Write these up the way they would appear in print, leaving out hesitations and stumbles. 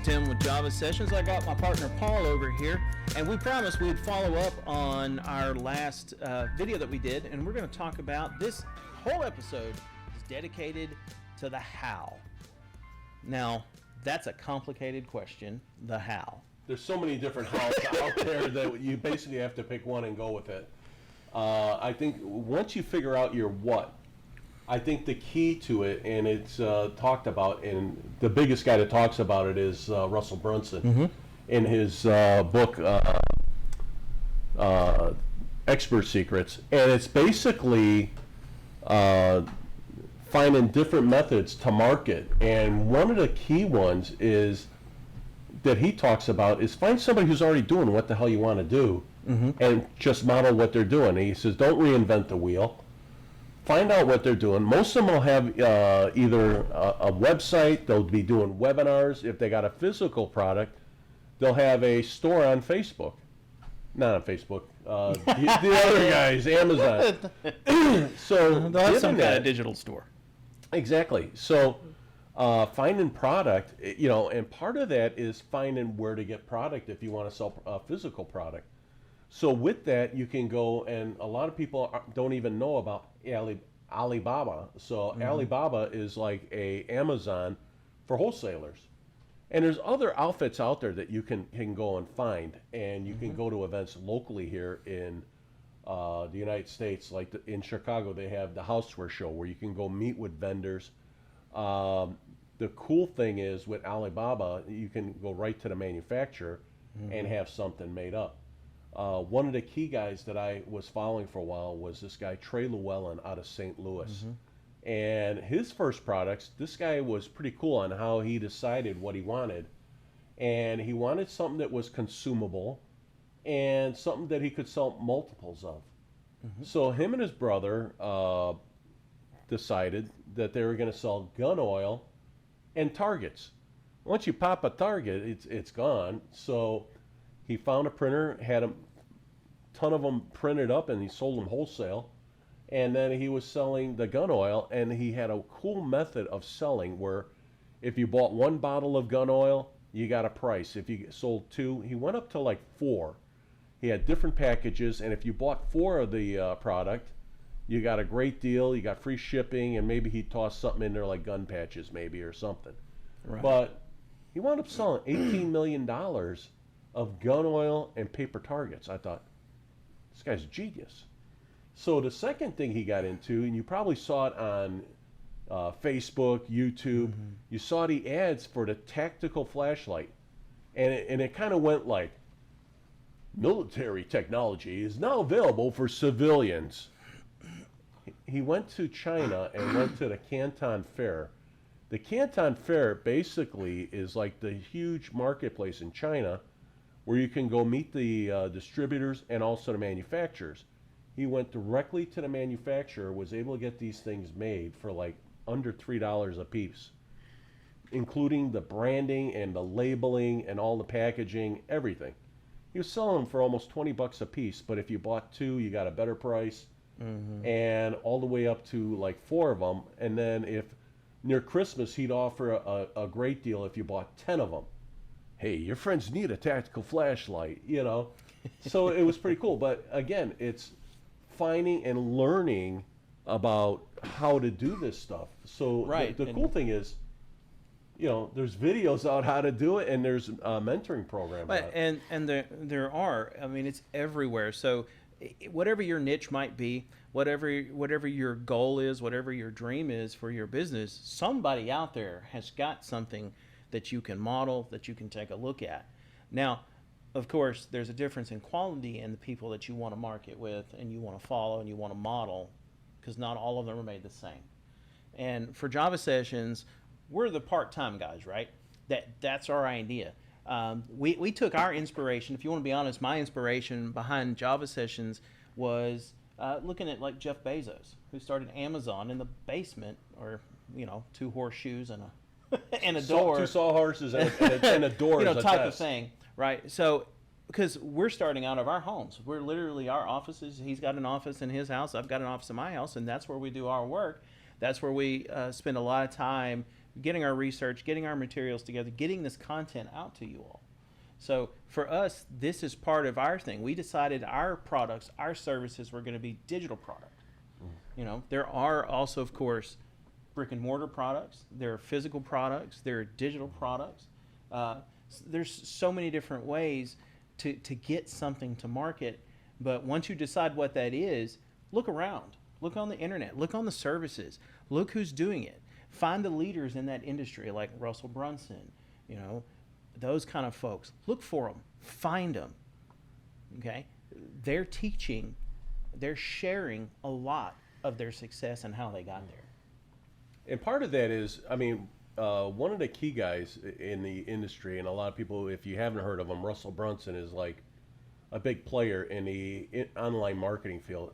Tim with Java Sessions. I got my partner Paul over here, and we promised we'd follow up on our last video that we did, and we're going to talk about this whole episode is dedicated to the how. Now, that's a complicated question, the how. There's so many different hows out there that you basically have to pick one and go with it. I think once you figure out your what, I think the key to it, and it's talked about, and the biggest guy that talks about it is Russell Brunson in his book, Expert Secrets. And it's basically finding different methods to market. And one of the key ones is that he talks about is find somebody who's already doing what the hell you want to do and just model what they're doing. And he says, don't reinvent the wheel. Find out what they're doing. Most of them will have either a website, they'll be doing webinars. If they got a physical product, they'll have a store on Facebook. Not on Facebook. The other guys, Amazon. So they'll have some kind of digital store. Exactly. So finding product, and part of that is finding where to get product if you want to sell a physical product. So with that, you can go, and a lot of people don't even know about Alibaba. So Alibaba is like a Amazon for wholesalers. And there's other outfits out there that you can go and find. And you can go to events locally here in the United States. Like in Chicago, they have the Houseware Show where you can go meet with vendors. The cool thing is with Alibaba, you can go right to the manufacturer and have something made up. One of the key guys that I was following for a while was this guy, Trey Llewellyn, out of St. Louis. And his first products, this guy was pretty cool on how he decided what he wanted. And he wanted something that was consumable and something that he could sell multiples of. So him and his brother decided that they were going to sell gun oil and targets. Once you pop a target, it's gone. So he found a printer, had a ton of them printed up, and he sold them wholesale. And then he was selling the gun oil, and he had a cool method of selling where if you bought one bottle of gun oil, you got a price. If you sold two, he went up to like 4. He had different packages, and if you bought 4 of the product, you got a great deal, you got free shipping, and maybe he tossed something in there like gun patches maybe or something. Right. But he wound up selling $18 million of gun oil and paper targets. I thought, this guy's a genius. So the second thing he got into, and you probably saw it on Facebook, YouTube, you saw the ads for the tactical flashlight. And it kind of went like, military technology is now available for civilians. He went to China and went to the Canton Fair. The Canton Fair basically is like the huge marketplace in China where you can go meet the distributors and also the manufacturers. He went directly to the manufacturer, was able to get these things made for like under $3 a piece, including the branding and the labeling and all the packaging, everything. He was selling them for almost $20 a piece, but if you bought 2, you got a better price, and all the way up to like 4 of them. And then if near Christmas, he'd offer a great deal if you bought 10 of them. Hey, your friends need a tactical flashlight, So it was pretty cool. But again, it's finding and learning about how to do this stuff. So the cool thing is, there's videos out how to do it, and there's a mentoring program. And there are. I mean, it's everywhere. So whatever your niche might be, whatever your goal is, whatever your dream is for your business, somebody out there has got something that you can model, that you can take a look at. Now, of course, there's a difference in quality in the people that you want to market with and you want to follow and you want to model, because not all of them are made the same. And for Java Sessions, we're the part-time guys, right? That's our idea. We took our inspiration. If you want to be honest, my inspiration behind Java Sessions was looking at like Jeff Bezos, who started Amazon in the basement, or 2 horseshoes and a and a door, 2 sawhorses and a door, type of thing, right? So because we're starting out of our homes, we're literally our offices. He's got an office in his house, I've got an office in my house, and that's where we do our work. That's where we spend a lot of time getting our research, getting our materials together, getting this content out to you all. So for us, this is part of our thing. We decided our products, our services were going to be digital products. You know, there are also, of course, brick and mortar products. There are physical products. There are digital products. There's so many different ways to get something to market. But once you decide what that is, look around. Look on the internet. Look on the services. Look who's doing it. Find the leaders in that industry like Russell Brunson, you know, those kind of folks. Look for them. Find them. Okay? They're teaching. They're sharing a lot of their success and how they got there. And part of that is, I mean, one of the key guys in the industry, and a lot of people, if you haven't heard of him, Russell Brunson is like a big player in the online marketing field.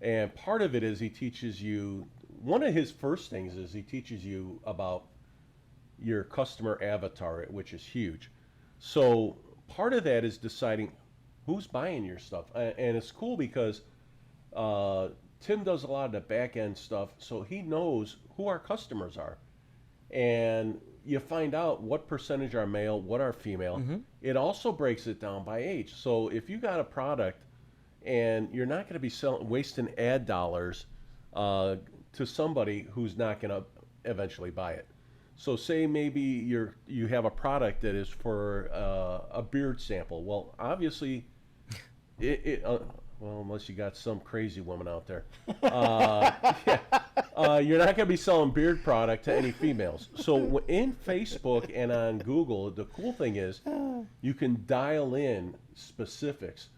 And part of it is he teaches you, one of his first things is he teaches you about your customer avatar, which is huge. So part of that is deciding who's buying your stuff. And it's cool because Tim does a lot of the back end stuff, so he knows who our customers are. And you find out what percentage are male, what are female. Mm-hmm. It also breaks it down by age. So if you got a product and you're not going to be wasting ad dollars to somebody who's not going to eventually buy it. So say maybe you have a product that is for a beard sample. Well, obviously, well, unless you got some crazy woman out there, you're not going to be selling beard product to any females. So in Facebook and on Google, the cool thing is you can dial in specifics.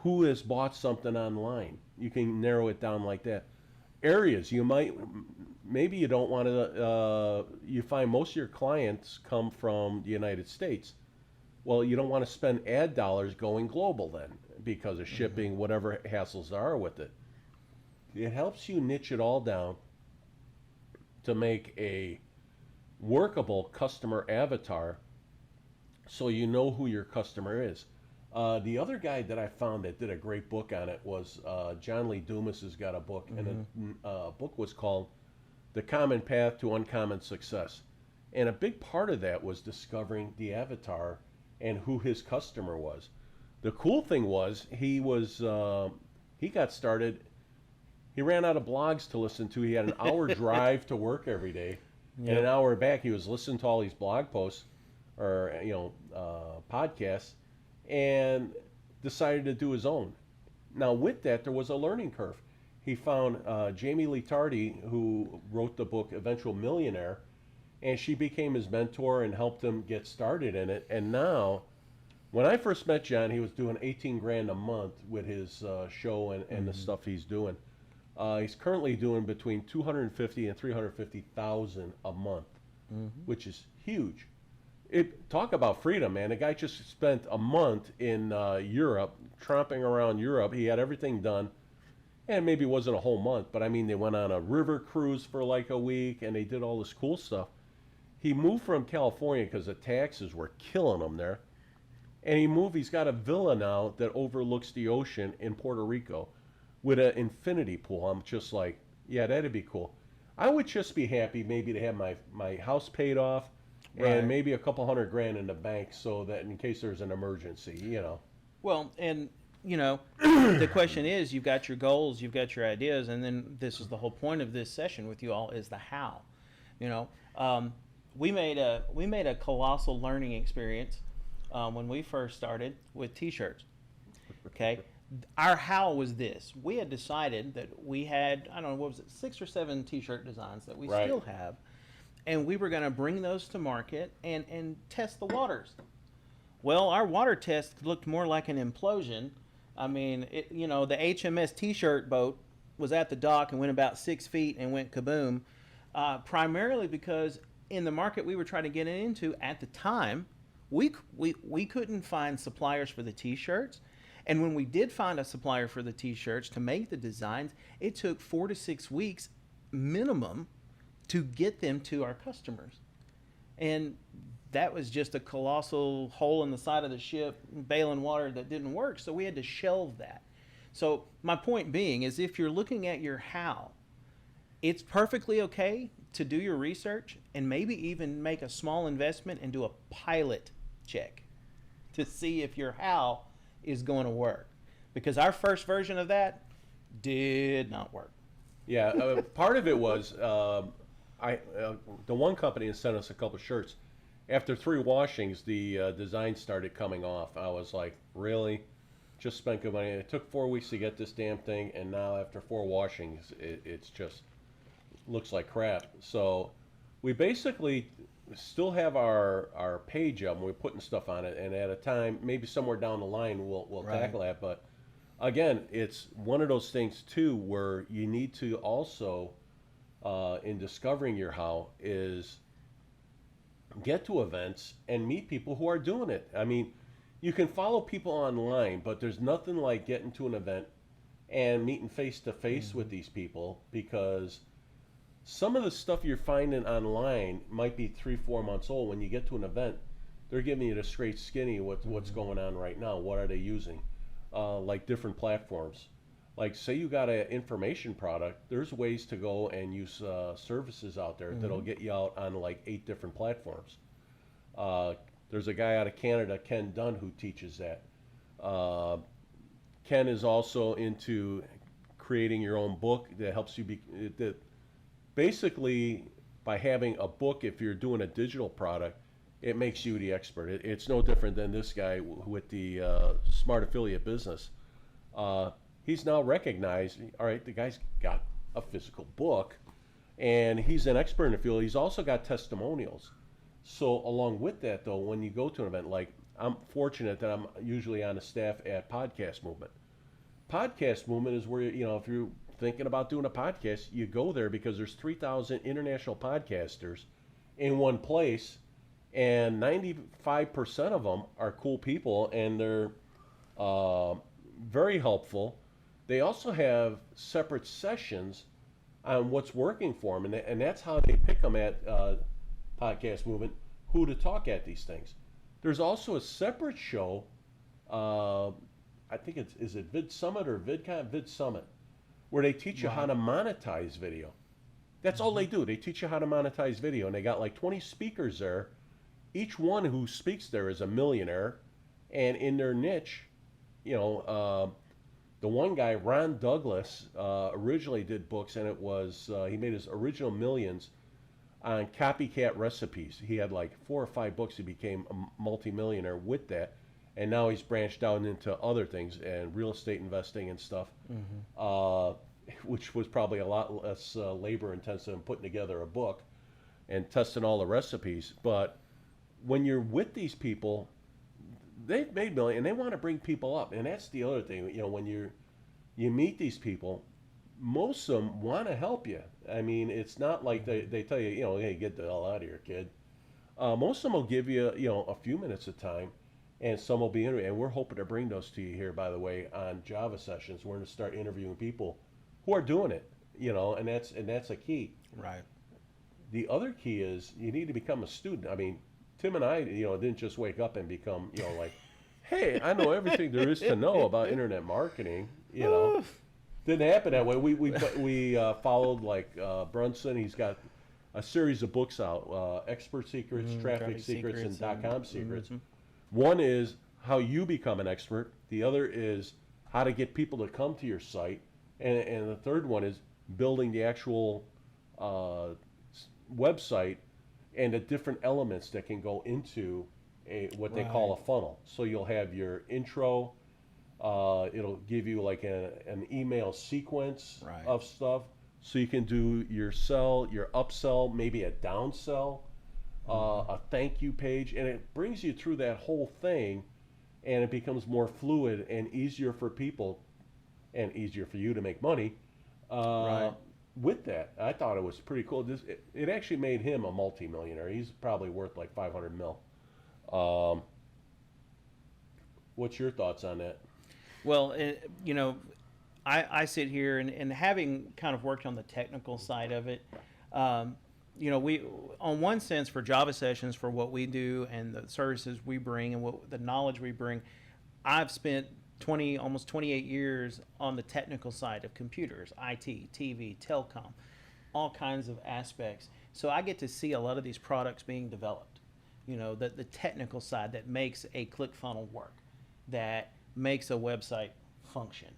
Who has bought something online? You can narrow it down like that. Areas maybe you don't want to, you find most of your clients come from the United States. Well, you don't want to spend ad dollars going global then because of shipping, whatever hassles there are with it. It helps you niche it all down to make a workable customer avatar so you know who your customer is. The other guy that I found that did a great book on it was John Lee Dumas has got a book, and the book was called The Common Path to Uncommon Success. And a big part of that was discovering the avatar and who his customer was. The cool thing was he got started, he ran out of blogs to listen to. He had an hour drive to work every day, and an hour back he was listening to all these blog posts or podcasts, and decided to do his own. Now with that, there was a learning curve. He found Jamie Lee Tardy, who wrote the book Eventual Millionaire, and she became his mentor and helped him get started in it. And now, when I first met John, he was doing 18 grand a month with his show and the stuff he's doing. He's currently doing between 250 and 350,000 a month, which is huge. Talk about freedom, man. The guy just spent a month in Europe, tromping around Europe. He had everything done. And maybe it wasn't a whole month, but I mean, they went on a river cruise for like a week, and they did all this cool stuff. He moved from California because the taxes were killing him there. And he's got a villa now that overlooks the ocean in Puerto Rico with an infinity pool. I'm just like, yeah, that'd be cool. I would just be happy maybe to have my house paid off, right, and maybe a couple $100,000 in the bank so that in case there's an emergency, Well, and the question is, you've got your goals, you've got your ideas, and then this is the whole point of this session with you all is the how. We made a colossal learning experience when we first started with T-shirts. Okay, our how was this: we had decided that we had, I don't know, what was it, 6 or 7 T-shirt designs that we still have, and we were going to bring those to market and test the waters. Well, our water test looked more like an implosion. I mean, the HMS T-shirt boat was at the dock and went about 6 feet and went kaboom, primarily because in the market we were trying to get into at the time, we couldn't find suppliers for the T-shirts. And when we did find a supplier for the T-shirts to make the designs, it took 4 to 6 weeks minimum to get them to our customers. And that was just a colossal hole in the side of the ship, bailing water that didn't work. So we had to shelve that. So my point being is, if you're looking at your how, it's perfectly okay to do your research and maybe even make a small investment and do a pilot check to see if your how is going to work. Because our first version of that did not work. Yeah, part of it was the one company sent us a couple of shirts. After 3 washings, the design started coming off. I was like, really? Just spent good money. It took 4 weeks to get this damn thing, and now after 4 washings, it's just looks like crap. So we basically still have our page up, and we're putting stuff on it. And at a time, maybe somewhere down the line, we'll Right. tackle that. But again, it's one of those things too where you need to also, in discovering your how, is get to events and meet people who are doing it. I mean, you can follow people online, but there's nothing like getting to an event and meeting face to face with these people, because some of the stuff you're finding online might be 3-4 months old. When you get to an event, they're giving you the straight skinny what's going on right now. What are they using? Like different platforms. Like, say you got an information product, there's ways to go and use services out there that'll get you out on like 8 different platforms. There's a guy out of Canada, Ken Dunn, who teaches that. Ken is also into creating your own book that helps you that basically, by having a book, if you're doing a digital product, it makes you the expert. It's no different than this guy with the Smart Affiliate Business. He's now recognized, all right, the guy's got a physical book, and he's an expert in the field. He's also got testimonials. So along with that, though, when you go to an event, like, I'm fortunate that I'm usually on the staff at Podcast Movement. Podcast Movement is where, if you're thinking about doing a podcast, you go there because there's 3,000 international podcasters in one place, and 95% of them are cool people, and they're very helpful. They also have separate sessions on what's working for them, and that's how they pick them at Podcast Movement, who to talk at these things. There's also a separate show, I think is it Vid Summit or VidCon? Vid Summit, where they teach you how to monetize video. That's all they do. They teach you how to monetize video, and they got like 20 speakers there. Each one who speaks there is a millionaire, and in their niche, the one guy, Ron Douglas, originally did books, and it was he made his original millions on copycat recipes. He had like 4 or 5 books. He became a multimillionaire with that, and now he's branched out into other things and real estate investing and stuff, which was probably a lot less labor intensive than putting together a book and testing all the recipes. But when you're with these people, they've made millions, and they want to bring people up. And that's the other thing. When you meet these people, most of them want to help you. I mean, it's not like they tell you, hey, get the hell out of here, kid. Most of them will give you, a few minutes of time, and some will be interviewed. And we're hoping to bring those to you here, by the way, on Java Sessions. We're going to start interviewing people who are doing it, and that's a key. Right. The other key is you need to become a student. I mean, Tim and I, didn't just wake up and become, like, hey, I know everything there is to know about internet marketing. Didn't happen that way. We followed like Brunson. He's got a series of books out: Expert Secrets, Traffic Secrets, and .com Secrets. One is how you become an expert. The other is how to get people to come to your site, and the third one is building the actual website and the different elements that can go into what they call a funnel. So you'll have your intro. It'll give you like an email sequence of stuff, so you can do your sell, your upsell, maybe a downsell, a thank you page, and it brings you through that whole thing, and it becomes more fluid and easier for people, and easier for you to make money. With that, I thought it was pretty cool. It actually made him a multimillionaire. He's probably worth like 500 mil. What's your thoughts on that? Well, I sit here and having kind of worked on the technical side of it, we, on one sense, for Java Sessions, for what we do and the services we bring and the knowledge we bring, I've spent almost 28 years on the technical side of computers, IT, TV, telecom. all kinds of aspects. So I get to see a lot of these products being developed. The technical side that makes a ClickFunnels work, that makes a website function.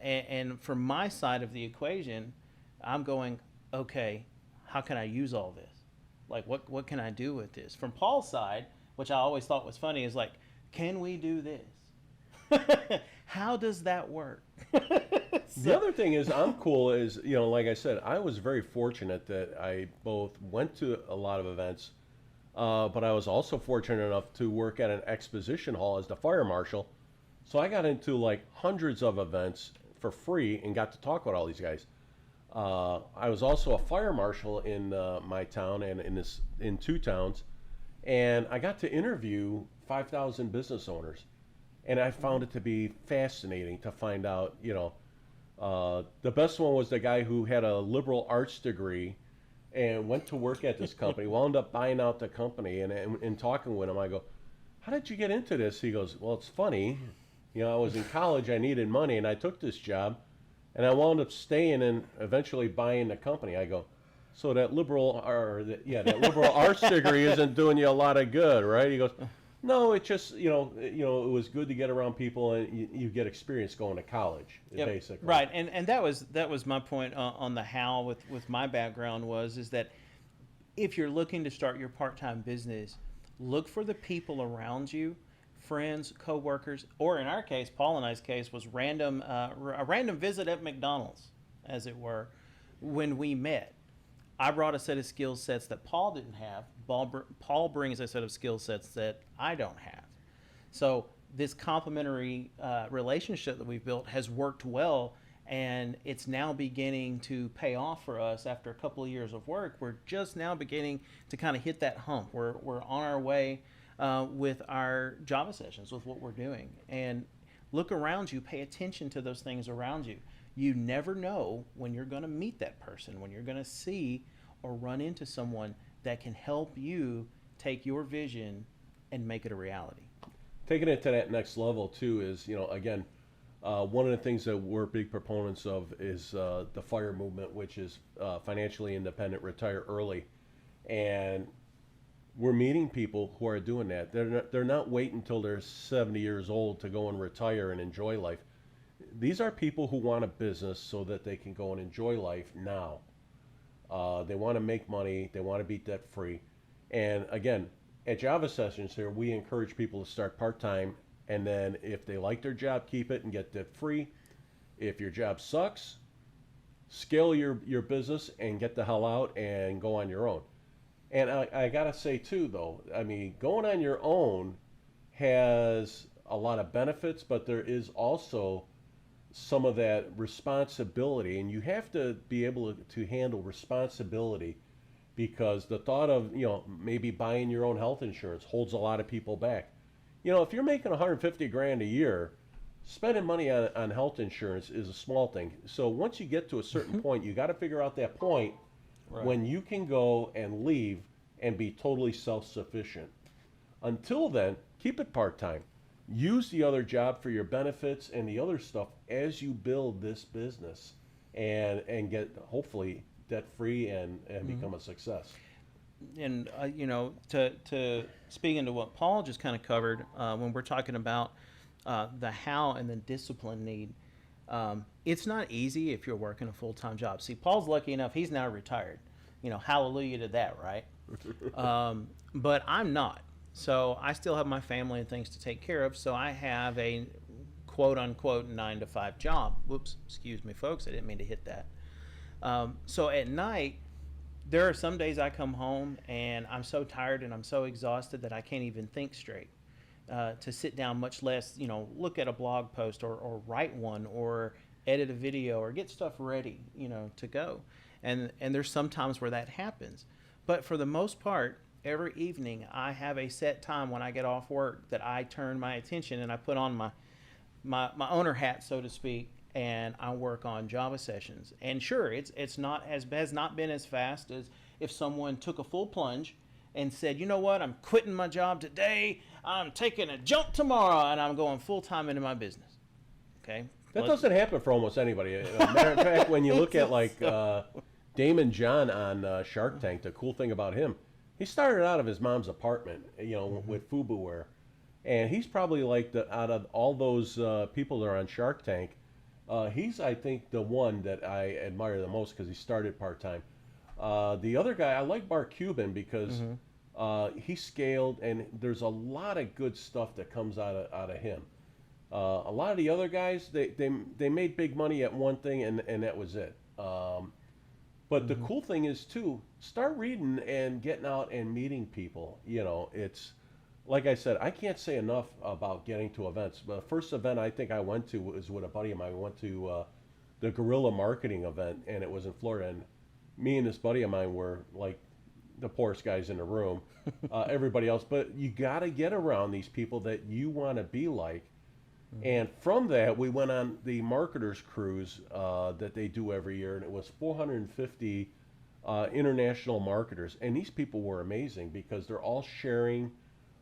And from my side of the equation, I'm going, okay, how can I use all this? Like, what can I do with this? From Paul's side, which I always thought was funny, is like, can we do this? How does that work? The other thing is, I'm cool is, like I said, I was very fortunate that I both went to a lot of events, but I was also fortunate enough to work at an exposition hall as the fire marshal. So I got into like hundreds of events for free and got to talk with all these guys. I was also a fire marshal in my town and in two towns, and I got to interview 5,000 business owners, and I found it to be fascinating to find out. The best one was the guy who had a liberal arts degree and went to work at this company, wound up buying out the company, and in talking with him, I go, "How did you get into this?" He goes, "Well, it's funny. I was in college, I needed money, and I took this job, and I wound up staying and eventually buying the company." I go, "So that liberal arts degree isn't doing you a lot of good, right?" He goes, "No, it just, it was good to get around people, and you get experience going to college, Yep. basically." Right, and that was my point on the how with my background is that if you're looking to start your part-time business, look for the people around you, friends, coworkers, or in our case, Paul and I's case, was a random visit at McDonald's, as it were, when we met. I brought a set of skill sets that Paul didn't have. Paul brings a set of skill sets that I don't have. So this complementary relationship that we've built has worked well, and it's now beginning to pay off for us after a couple of years of work. We're just now beginning to kind of hit that hump. We're on our way with our Java sessions, with what we're doing. And look around you, pay attention to those things around you. You never know when you're going to meet that person, when you're going to see or run into someone that can help you take your vision and make it a reality. Taking it to that next level too is, again, one of the things that we're big proponents of is the FIRE movement, which is financially independent, retire early, and we're meeting people who are doing that. They're not waiting until they're 70 years old to go and retire and enjoy life. These are people who want a business so that they can go and enjoy life now. They want to make money. They want to be debt free. And again, at Java Sessions here, we encourage people to start part-time, and then if they like their job, keep it and get debt free. If your job sucks, scale your business and get the hell out and go on your own. And I gotta say too, though, I mean, going on your own has a lot of benefits, but there is also some of that responsibility, and you have to be able to handle responsibility, because the thought of maybe buying your own health insurance holds a lot of people back. If you're making 150 grand a year, spending money on health insurance is a small thing. So once you get to a certain point, you got to figure out that point when you can go and leave and be totally self-sufficient. Until then, keep it part-time. Use the other job for your benefits and the other stuff as you build this business and get hopefully debt-free and become a success. And to speak into what Paul just kind of covered, when we're talking about the how and the discipline need, it's not easy if you're working a full-time job. See, Paul's lucky enough; he's now retired. Hallelujah to that, right? But I'm not. So I still have my family and things to take care of. So I have a quote-unquote 9-to-5 job. Whoops, excuse me, folks. I didn't mean to hit that. So at night, there are some days I come home and I'm so tired and I'm so exhausted that I can't even think straight. To sit down, much less, look at a blog post or write one or edit a video or get stuff ready, to go. And there's some times where that happens. But for the most part, every evening I have a set time when I get off work that I turn my attention and I put on my owner hat, so to speak, and I work on Java Sessions. And sure, it's not has not been as fast as if someone took a full plunge and said, you know what, I'm quitting my job today, I'm taking a jump tomorrow, and I'm going full-time into my business. Okay? That doesn't happen for almost anybody. Matter of fact, when you look at Damon John on Shark Tank, the cool thing about him, he started out of his mom's apartment, with FubuWare, and he's probably like out of all those people that are on Shark Tank, he's I think the one that I admire the most because he started part time. The other guy, I like Mark Cuban because he scaled, and there's a lot of good stuff that comes out of him. A lot of the other guys, they made big money at one thing, and that was it. But the cool thing is too, start reading and getting out and meeting people. It's like I said, I can't say enough about getting to events. The first event I think I went to was with a buddy of mine. We went to the Guerrilla Marketing event, and it was in Florida. And me and this buddy of mine were like the poorest guys in the room. Everybody else, but you got to get around these people that you want to be like. And from that, we went on the marketers cruise that they do every year, and it was 450 international marketers. And these people were amazing because they're all sharing.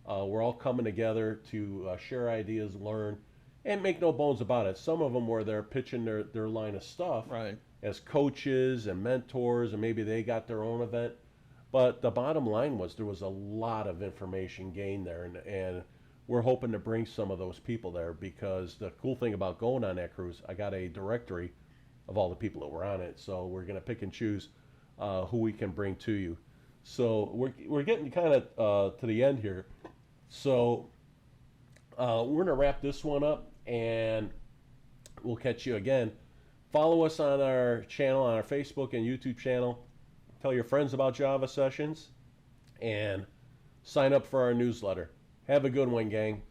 We're all coming together to share ideas, learn, and make no bones about it. Some of them were there pitching their line of stuff Right. as coaches and mentors, and maybe they got their own event. But the bottom line was there was a lot of information gained there, and we're hoping to bring some of those people there because the cool thing about going on that cruise, I got a directory of all the people that were on it, so we're going to pick and choose who we can bring to you. So we're getting kind of to the end here. So we're going to wrap this one up, and we'll catch you again. Follow us on our channel, on our Facebook and YouTube channel. Tell your friends about Java Sessions, and sign up for our newsletter. Have a good one, gang.